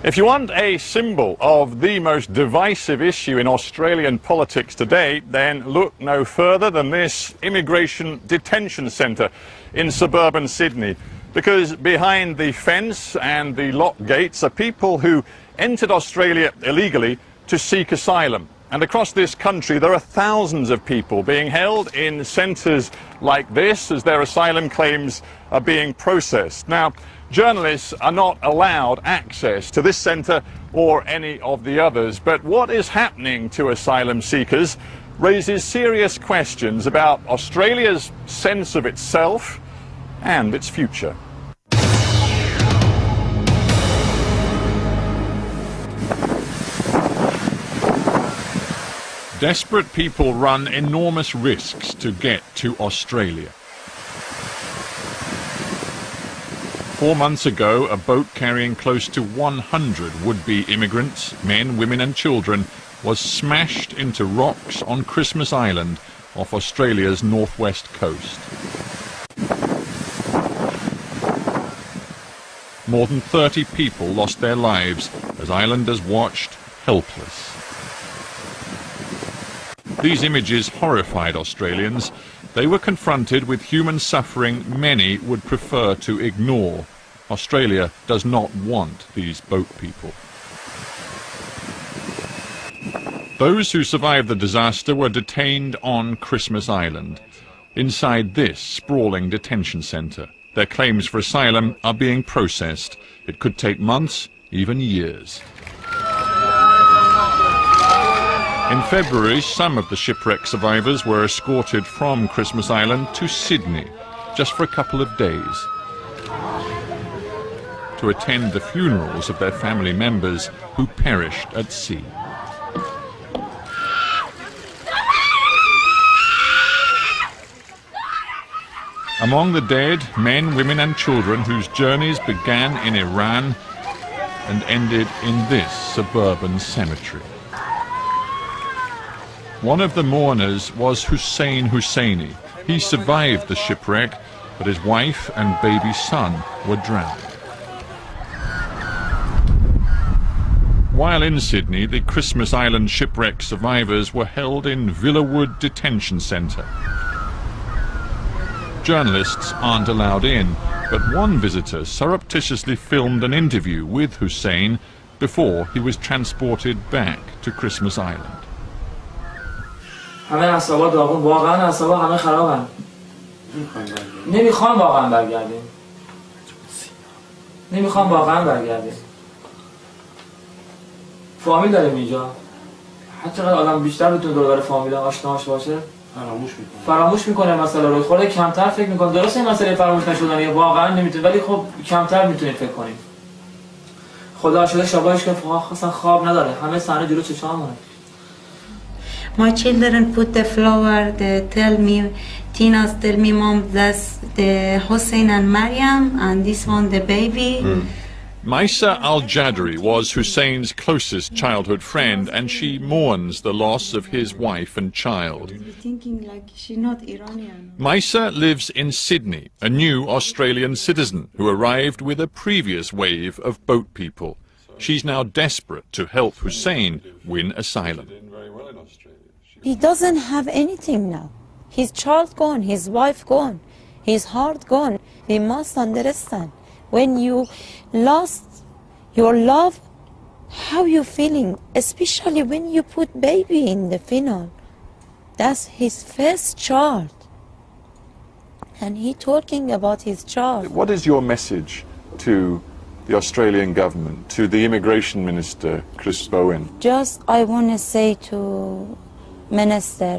If you want a symbol of the most divisive issue in Australian politics today, then look no further than this immigration detention centre in suburban Sydney. Because behind the fence and the locked gates are people who entered Australia illegally to seek asylum. And across this country there are thousands of people being held in centres like this as their asylum claims are being processed. Now, journalists are not allowed access to this centre or any of the others, but what is happening to asylum seekers raises serious questions about Australia's sense of itself and its future. Desperate people run enormous risks to get to Australia. 4 months ago, a boat carrying close to 100 would-be immigrants, men, women and children, was smashed into rocks on Christmas Island off Australia's northwest coast. More than 30 people lost their lives as islanders watched, helpless. These images horrified Australians. They were confronted with human suffering many would prefer to ignore. Australia does not want these boat people. Those who survived the disaster were detained on Christmas Island, inside this sprawling detention centre. Their claims for asylum are being processed. It could take months, even years. In February, some of the shipwreck survivors were escorted from Christmas Island to Sydney, just for a couple of days, to attend the funerals of their family members who perished at sea. Among the dead, men, women and children whose journeys began in Iran and ended in this suburban cemetery. One of the mourners was Hussein Husseini. He survived the shipwreck, but his wife and baby son were drowned. While in Sydney, the Christmas Island shipwreck survivors were held in Villawood Detention Centre. Journalists aren't allowed in, but one visitor surreptitiously filmed an interview with Hussein before he was transported back to Christmas Island. همه اعصابا داغون، واقعا اعصابا همه خرابن. نمیخوام واقعا برگردیم. نمیخوام واقعا برگردیم. فامیل داریم اینجا. هر چقدر آدم بیشتر بتونه دور و بر فامیل آشناش باشه، فراموش میکنه مسئله رو. خورده کمتر فکر میکنه. درست این مسئله فراموش نشدنیه، واقعا نمیتونه، ولی خب کمتر میتونید فکر کنید. خدا شده شبایش که اصلا خواب نداره. همه صحنه جلو چشامونه. My children put the flower, they tell me, Tina's tell me, Mom, that's the Hussein and Maryam, and this one the baby. Maisa Al-Jadri was Hussein's closest childhood friend, and she mourns the loss of his wife and child. Maisa lives in Sydney, a new Australian citizen who arrived with a previous wave of boat people. She's now desperate to help Hussein win asylum. He doesn't have anything now. His child gone, his wife gone, his heart gone. We must understand. When you lost your love, how you feeling? Especially when you put baby in the funeral. That's his first child. And he talking about his child. What is your message to the Australian government, to the Immigration Minister, Chris Bowen? Just I want to say to Minister,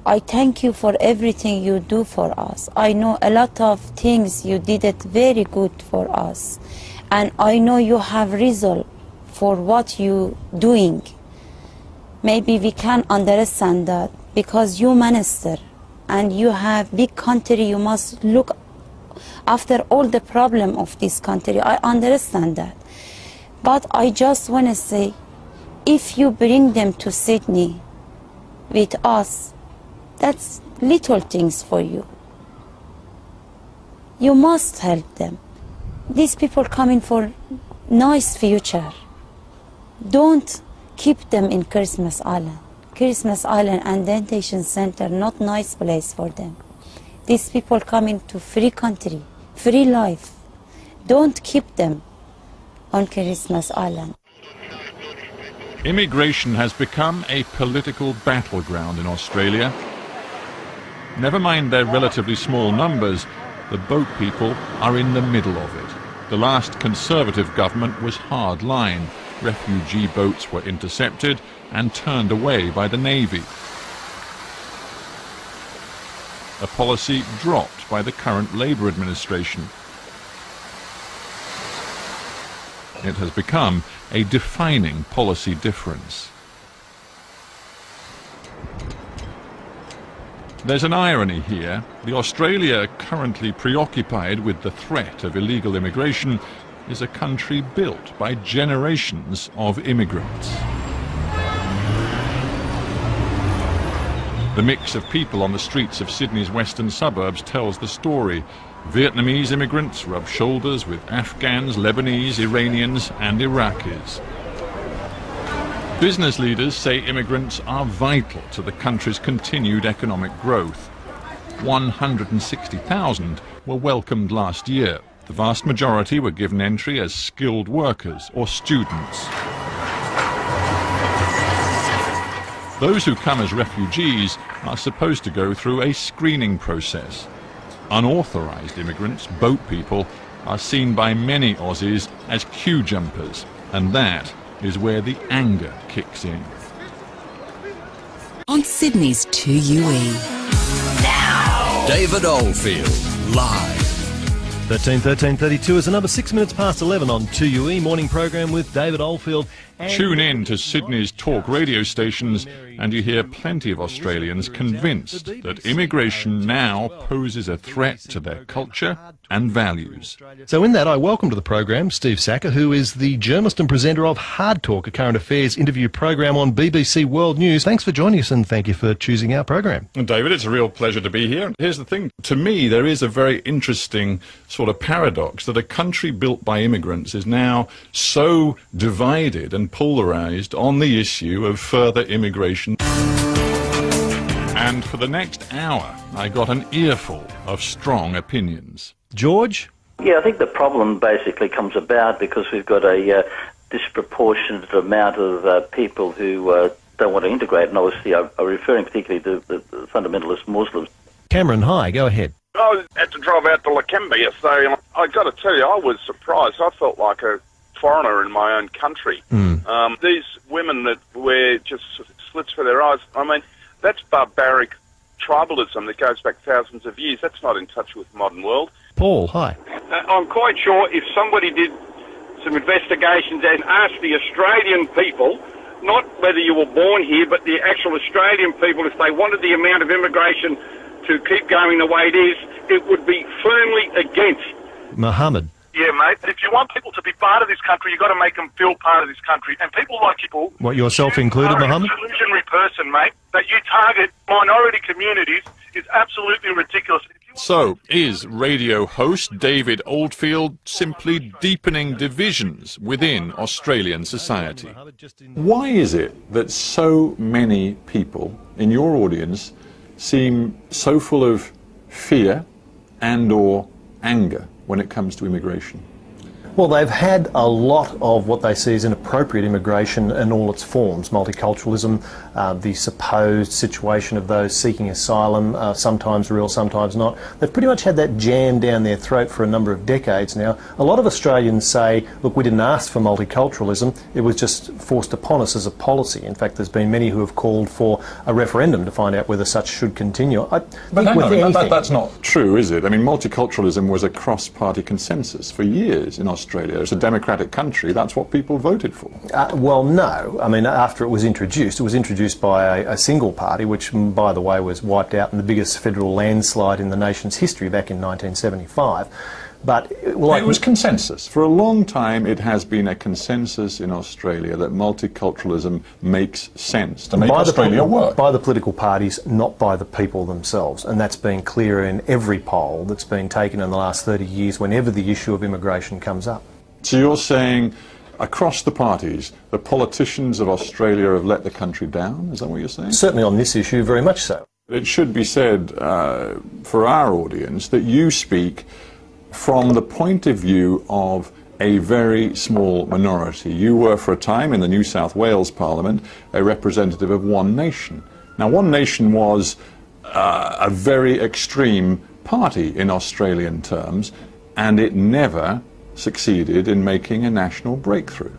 I thank you for everything you do for us. I know a lot of things you did it very good for us. And I know you have result for what you doing. Maybe we can understand that because you minister and you have big country, you must look after all the problem of this country. I understand that. But I just want to say, if you bring them to Sydney with us, that's little things for you. You must help them. These people coming for nice future. Don't keep them in Christmas Island. Christmas Island and Detention Center, not nice place for them. These people coming to free country, free life. Don't keep them on Christmas Island. Immigration has become a political battleground in Australia. Never mind their relatively small numbers, the boat people are in the middle of it. The last Conservative government was hard-line. Refugee boats were intercepted and turned away by the Navy. A policy dropped by the current Labour administration. It has become a defining policy difference. There's an irony here. The Australia currently preoccupied with the threat of illegal immigration is a country built by generations of immigrants. The mix of people on the streets of Sydney's western suburbs tells the story. Vietnamese immigrants rub shoulders with Afghans, Lebanese, Iranians and Iraqis. Business leaders say immigrants are vital to the country's continued economic growth. 160,000 were welcomed last year. The vast majority were given entry as skilled workers or students. Those who come as refugees are supposed to go through a screening process. Unauthorised immigrants, boat people, are seen by many Aussies as queue jumpers, and that is where the anger kicks in. On Sydney's 2UE. Now, David Oldfield, live. 13:32 is the number, 6 minutes past 11 on 2UE, morning program with David Oldfield. Tune in to Sydney's talk radio stations and you hear plenty of Australians convinced that immigration now poses a threat to their culture and values. So in that, I welcome to the program Steve Sacker, who is the journalist and presenter of Hard Talk, a current affairs interview program on BBC World News. Thanks for joining us and thank you for choosing our program. And David, it's a real pleasure to be here. Here's the thing. To me, there is a very interesting sort of paradox that a country built by immigrants is now so divided and polarised on the issue of further immigration. And for the next hour, I got an earful of strong opinions. George? Yeah, I think the problem basically comes about because we've got a disproportionate amount of people who don't want to integrate, and obviously I'm referring particularly to the fundamentalist Muslims. Cameron, hi, go ahead. I had to drive out to Lakemba yesterday, and I got to tell you, I was surprised. I felt like a foreigner in my own country. These women that wear just slits for their eyes, I mean, that's barbaric tribalism that goes back thousands of years. That's not in touch with the modern world. Paul, hi. I'm quite sure if somebody did some investigations and asked the Australian people, not whether you were born here, but the actual Australian people, if they wanted the amount of immigration to keep going the way it is, it would be firmly against. Mohammed. Yeah, mate. If you want people to be part of this country, you've got to make them feel part of this country. And people like people... What, yourself included, Mohammed? ...a exclusionary person, mate, that you target minority communities is absolutely ridiculous. So, is radio host David Oldfield simply deepening divisions within Australian society? Why is it that so many people in your audience seem so full of fear and or anger when it comes to immigration? Well, they've had a lot of what they see as inappropriate immigration in all its forms. Multiculturalism, the supposed situation of those seeking asylum, sometimes real, sometimes not. They've pretty much had that jammed down their throat for a number of decades now. A lot of Australians say, look, we didn't ask for multiculturalism, it was just forced upon us as a policy. In fact, there's been many who have called for a referendum to find out whether such should continue. But hang on, that's not true, is it? I mean, multiculturalism was a cross-party consensus for years in Australia. It's a democratic country. That's what people voted for. Well, no. I mean, after it was introduced by a single party, which, by the way, was wiped out in the biggest federal landslide in the nation's history back in 1975. But it was consensus. For a long time, it has been a consensus in Australia that multiculturalism makes sense to make Australia work. By the political parties, not by the people themselves. And that's been clear in every poll that's been taken in the last 30 years whenever the issue of immigration comes up. So you're saying across the parties, the politicians of Australia have let the country down? Is that what you're saying? Certainly on this issue, very much so. It should be said for our audience that you speak from the point of view of a very small minority. You were for a time in the New South Wales Parliament a representative of One Nation. Now, One Nation was a very extreme party in Australian terms, and it never succeeded in making a national breakthrough.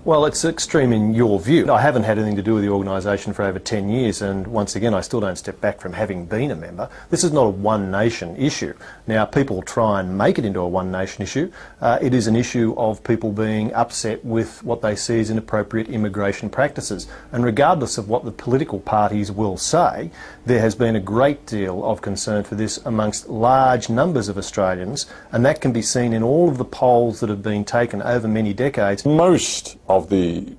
Well, it's extreme in your view. I haven't had anything to do with the organisation for over 10 years, and once again, I still don't step back from having been a member. This is not a One Nation issue. Now, people try and make it into a One Nation issue. It is an issue of people being upset with what they see as inappropriate immigration practices. And regardless of what the political parties will say, there has been a great deal of concern for this amongst large numbers of Australians, and that can be seen in all of the polls that have been taken over many decades. Most of the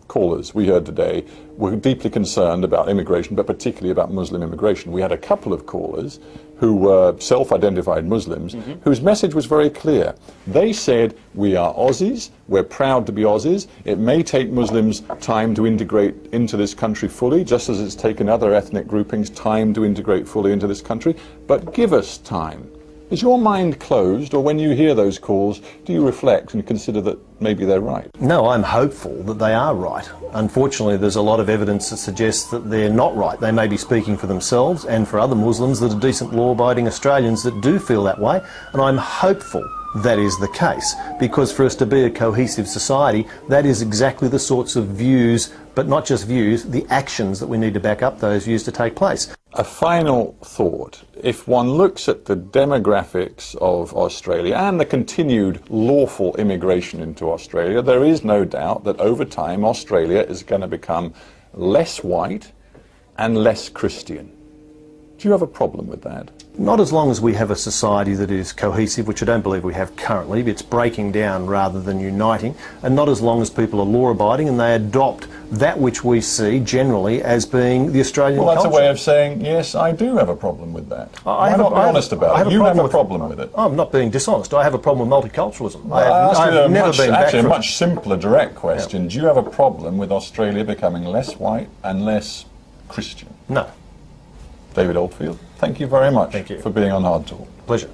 callers we heard today were deeply concerned about immigration, but particularly about Muslim immigration. We had a couple of callers who were self-identified Muslims whose message was very clear. They said, we are Aussies, we're proud to be Aussies, it may take Muslims time to integrate into this country fully, just as it's taken other ethnic groupings time to integrate fully into this country, but give us time. Is your mind closed, or when you hear those calls, do you reflect and consider that maybe they're right? No, I'm hopeful that they are right. Unfortunately, there's a lot of evidence that suggests that they're not right. They may be speaking for themselves and for other Muslims that are decent, law-abiding Australians that do feel that way, and I'm hopeful that is the case, because for us to be a cohesive society, that is exactly the sorts of views, but not just views, the actions that we need to back up those views to take place. A final thought. If one looks at the demographics of Australia and the continued lawful immigration into Australia, there is no doubt that over time Australia is going to become less white and less Christian. Do you have a problem with that? Not as long as we have a society that is cohesive, which I don't believe we have currently. It's breaking down rather than uniting, and not as long as people are law-abiding and they adopt that which we see generally as being the Australian culture. Well, that's a way of saying, yes, I do have a problem with that. Why not be honest about it? You have a problem with it. I'm not being dishonest. I have a problem with multiculturalism. I've never been back from it. A much simpler, direct question. Do you have a problem with Australia becoming less white and less Christian? No. David Oldfield, thank you very much for being on Hard Talk. Pleasure.